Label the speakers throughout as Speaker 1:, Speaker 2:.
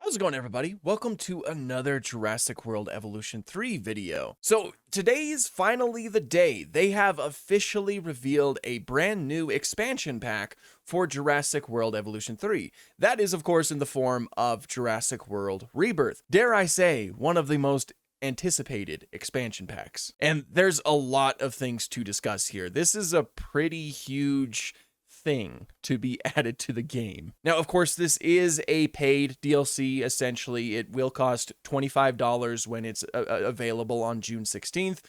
Speaker 1: How's it going, everybody? Welcome to another Jurassic World Evolution 3 video. So today's finally the day. They have officially revealed a brand new expansion pack for Jurassic World Evolution 3. That is, of course, in the form of Jurassic World Rebirth. Dare I say, one of the most anticipated expansion packs. And there's a lot of things to discuss here. This is a pretty huge thing to be added to the game. Now, of course, this is a paid DLC. Essentially, it will cost $25 when it's available on June 16th.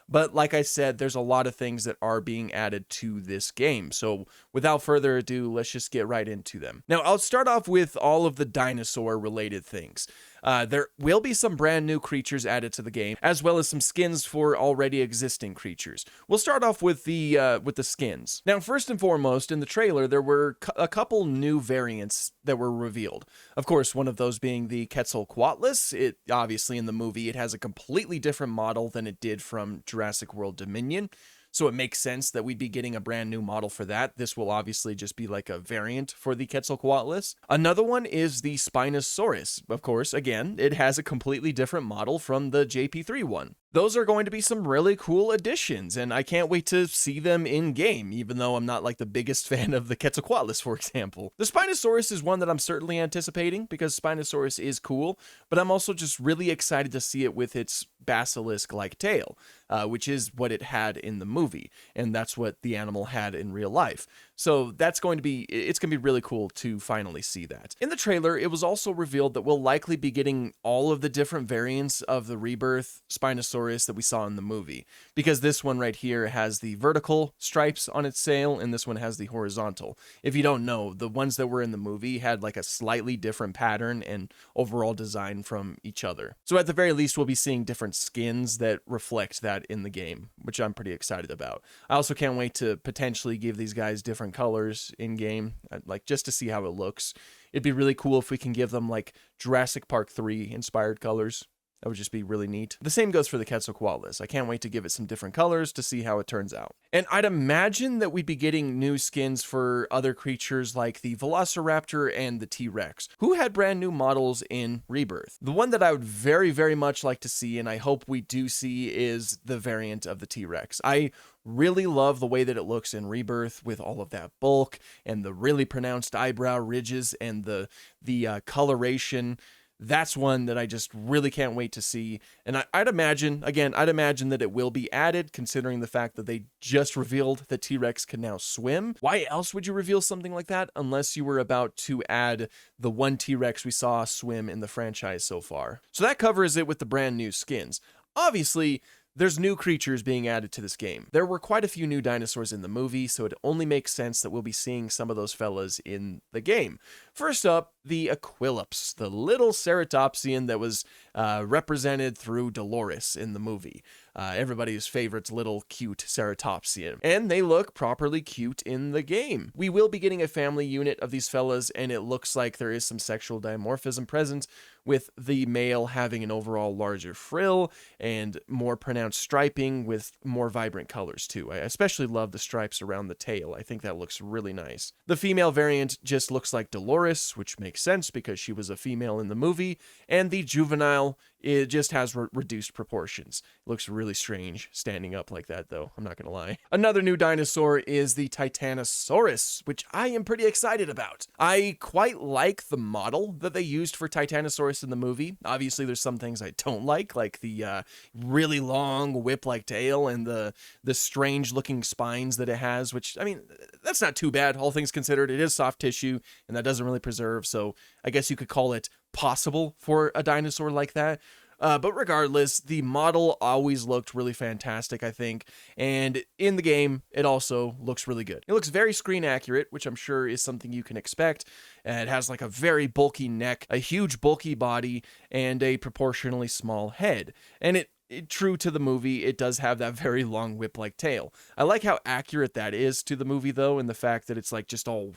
Speaker 1: But like I said, there's a lot of things that are being added to this game. So without further ado, let's just get right into them. Now, I'll start off with all of the dinosaur related things. There will be some brand new creatures added to the game, as well as some skins for already existing creatures. We'll start off with the skins. Now, first and foremost, in the trailer, there were a couple new variants that were revealed. Of course, one of those being the Quetzalcoatlus. It obviously in the movie, it has a completely different model than it did from Jurassic World Dominion. So it makes sense that we'd be getting a brand new model for that. This will obviously just be like a variant for the Quetzalcoatlus. Another one is the Spinosaurus. Of course, again, it has a completely different model from the JP3 one. Those are going to be some really cool additions, and I can't wait to see them in game, even though I'm not like the biggest fan of the Quetzalcoatlus, for example. The Spinosaurus is one that I'm certainly anticipating because Spinosaurus is cool, but I'm also just really excited to see it with its basilisk-like tail, which is what it had in the movie, and that's what the animal had in real life. So it's going to be really cool to finally see that. In the trailer, it was also revealed that we'll likely be getting all of the different variants of the Rebirth Spinosaurus that we saw in the movie, because this one right here has the vertical stripes on its tail, and this one has the horizontal. If you don't know, the ones that were in the movie had like a slightly different pattern and overall design from each other. So at the very least, we'll be seeing different skins that reflect that in the game, which I'm pretty excited about. I also can't wait to potentially give these guys different colors in game, like just to see how it looks. It'd be really cool if we can give them like Jurassic Park 3 inspired colors. That would just be really neat. The same goes for the Quetzalcoatlus. I can't wait to give it some different colors to see how it turns out. And I'd imagine that we'd be getting new skins for other creatures like the Velociraptor and the T-Rex, who had brand new models in Rebirth. The one that I would very, very much like to see, and I hope we do see, is the variant of the T-Rex. I really love the way that it looks in Rebirth with all of that bulk and the really pronounced eyebrow ridges and the coloration. That's one that I just really can't wait to see. And I'd imagine that it will be added, considering the fact that they just revealed that T-Rex can now swim. Why else would you reveal something like that unless you were about to add the one T-Rex we saw swim in the franchise so far? So that covers it with the brand new skins. Obviously, there's new creatures being added to this game. There were quite a few new dinosaurs in the movie, so it only makes sense that we'll be seeing some of those fellas in the game. First up, the Aquilops, the little ceratopsian that was represented through Dolores in the movie. Everybody's favorite little cute ceratopsian. And they look properly cute in the game. We will be getting a family unit of these fellas, and it looks like there is some sexual dimorphism present, with the male having an overall larger frill and more pronounced striping with more vibrant colors too. I especially love the stripes around the tail. I think that looks really nice. The female variant just looks like Dolores, which makes sense because she was a female in the movie, and the juvenile, it just has reduced proportions. It looks really strange standing up like that, though, I'm not gonna lie. Another new dinosaur is the Titanosaurus, which I am pretty excited about. I quite like the model that they used for Titanosaurus in the movie. Obviously, there's some things I don't like the really long whip-like tail and the strange-looking spines that it has, which, I mean, that's not too bad, all things considered. It is soft tissue, and that doesn't really preserve, so I guess you could call it possible for a dinosaur like that. But regardless, the model always looked really fantastic, I think. And in the game, it also looks really good. It looks very screen accurate, which I'm sure is something you can expect. It has like a very bulky neck, a huge bulky body, and a proportionally small head. And true to the movie, it does have that very long whip-like tail. I like how accurate that is to the movie, though, and the fact that it's like just all,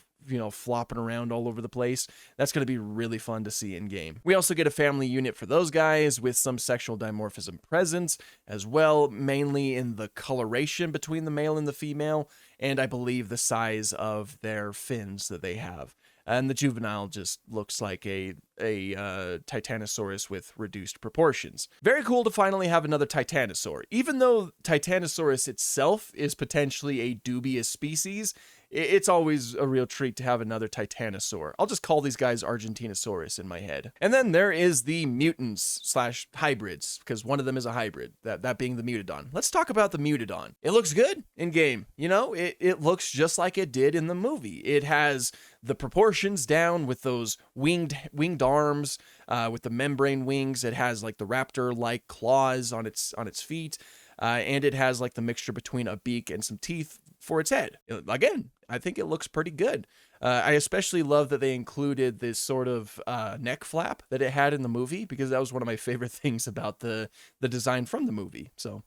Speaker 1: flopping around all over the place. That's going to be really fun to see in game. We also get a family unit for those guys with some sexual dimorphism present as well, mainly in the coloration between the male and the female, and I believe the size of their fins that they have. and the juvenile just looks like a Titanosaurus with reduced proportions. Very cool to finally have another Titanosaur. Even though Titanosaurus itself is potentially a dubious species, it's always a real treat to have another Titanosaur. I'll just call these guys Argentinosaurus in my head. And then there is the mutants slash hybrids, because one of them is a hybrid, that being the Mutodon. Let's talk about the Mutodon. It looks good in game. You know, it looks just like it did in the movie. It has the proportions down with those winged arms, with the membrane wings. It has like the raptor-like claws on its feet. And it has like the mixture between a beak and some teeth for its head. Again, I think it looks pretty good. I especially love that they included this sort of neck flap that it had in the movie, because that was one of my favorite things about the design from the movie. So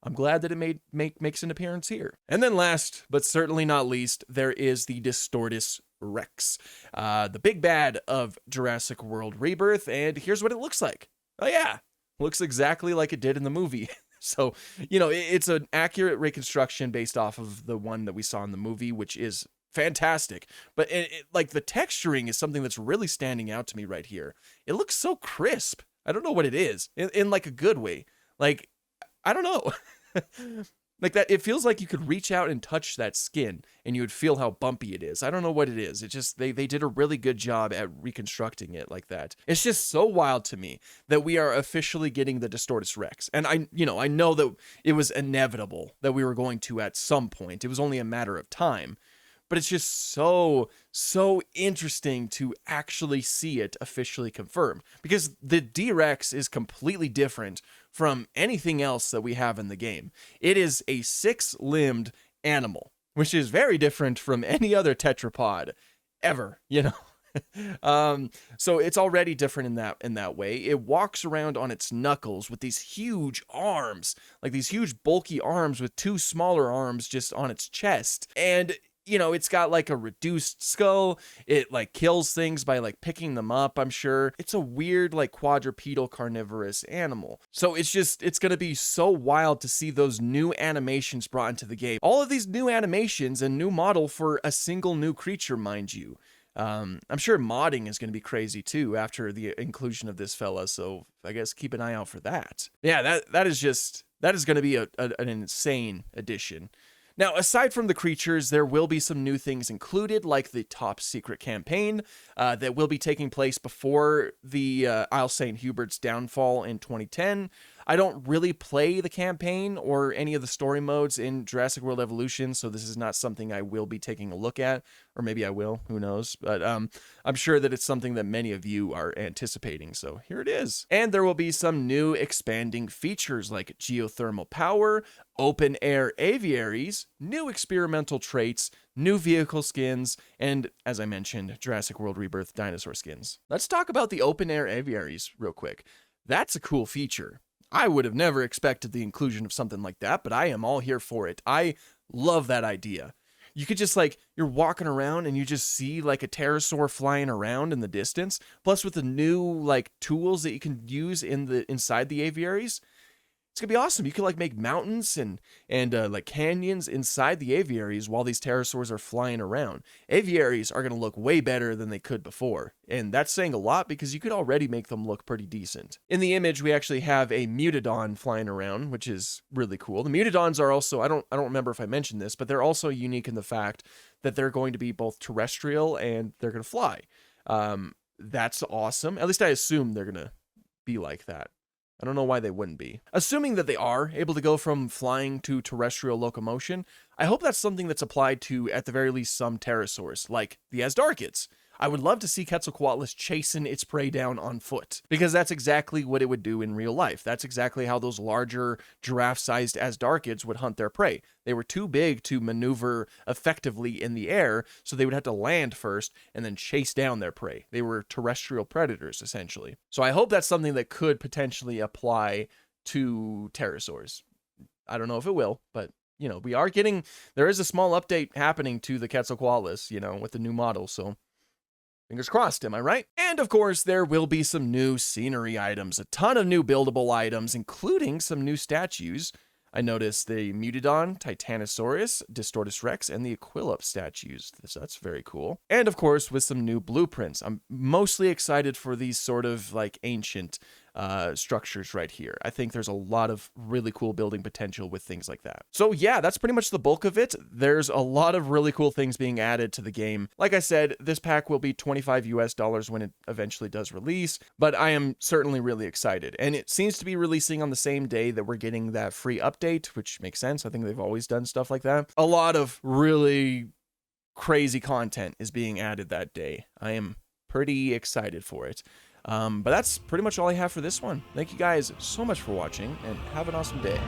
Speaker 1: I'm glad that it makes an appearance here. And then last, but certainly not least, there is the Distortus Rex, the big bad of Jurassic World Rebirth, and here's what it looks like. Oh yeah, looks exactly like it did in the movie. So, you know, it's an accurate reconstruction based off of the one that we saw in the movie, which is fantastic. But like the texturing is something that's really standing out to me right here. It looks so crisp. I don't know what it is, in like a good way. Like, I don't know. Like that, it feels like you could reach out and touch that skin and you would feel how bumpy it is. I don't know what it is. It just, they did a really good job at reconstructing it like that. It's just so wild to me that we are officially getting the Distortus Rex. And I know that it was inevitable that we were going to at some point. It was only a matter of time. But it's just so interesting to actually see it officially confirmed, because the D-Rex is completely different from anything else that we have in the game. It is a 6-limbed animal, which is very different from any other tetrapod ever, you know. So it's already different in that way. It walks around on its knuckles with these huge arms, like these huge bulky arms with 2 smaller arms just on its chest. And you know, it's got like a reduced skull. It like kills things by like picking them up, I'm sure. It's a weird like quadrupedal carnivorous animal. So it's going to be so wild to see those new animations brought into the game. All of these new animations and new model for a single new creature, mind you. I'm sure modding is going to be crazy too after the inclusion of this fella. So I guess keep an eye out for that. Yeah, that is going to be an insane addition. Now, aside from the creatures, there will be some new things included, like the top secret campaign that will be taking place before the Isle St. Hubert's downfall in 2010. I don't really play the campaign or any of the story modes in Jurassic World Evolution, so this is not something I will be taking a look at, or maybe I will, who knows, but I'm sure that it's something that many of you are anticipating, so here it is. And there will be some new expanding features like geothermal power, open air aviaries, new experimental traits, new vehicle skins, and, as I mentioned, Jurassic World Rebirth dinosaur skins. Let's talk about the open air aviaries real quick. That's a cool feature. I would have never expected the inclusion of something like that, but I am all here for it. I love that idea. You could just like, you're walking around and you just see like a pterosaur flying around in the distance. Plus with the new like tools that you can use inside the aviaries, it's gonna be awesome. You can like make mountains and like canyons inside the aviaries while these pterosaurs are flying around. Aviaries are gonna look way better than they could before, and that's saying a lot because you could already make them look pretty decent. In the image, we actually have a Mutodon flying around, which is really cool. The Mutodons are also, I don't remember if I mentioned this, but they're also unique in the fact that they're going to be both terrestrial and they're gonna fly. That's awesome. At least I assume they're gonna be like that. I don't know why they wouldn't be. Assuming that they are able to go from flying to terrestrial locomotion, I hope that's something that's applied to, at the very least, some pterosaurs, like the Asdarchids. I would love to see Quetzalcoatlus chasing its prey down on foot, because that's exactly what it would do in real life. That's exactly how those larger giraffe-sized Asdarchids would hunt their prey. They were too big to maneuver effectively in the air, so they would have to land first and then chase down their prey. They were terrestrial predators, essentially. So I hope that's something that could potentially apply to pterosaurs. I don't know if it will, but you know, there is a small update happening to the Quetzalcoatlus, you know, with the new model, so fingers crossed, am I right? And of course, there will be some new scenery items, a ton of new buildable items, including some new statues. I noticed the Mutodon, Titanosaurus, Distortus Rex, and the Aquilops statues. So that's very cool. And of course, with some new blueprints. I'm mostly excited for these sort of like ancient structures right here. I think there's a lot of really cool building potential with things like that. So yeah, that's pretty much the bulk of it. There's a lot of really cool things being added to the game. Like I said, this pack will be $25 US when it eventually does release, but I am certainly really excited. And it seems to be releasing on the same day that we're getting that free update, which makes sense. I think they've always done stuff like that. A lot of really crazy content is being added that day. I am pretty excited for it. But that's pretty much all I have for this one. Thank you guys so much for watching, and have an awesome day.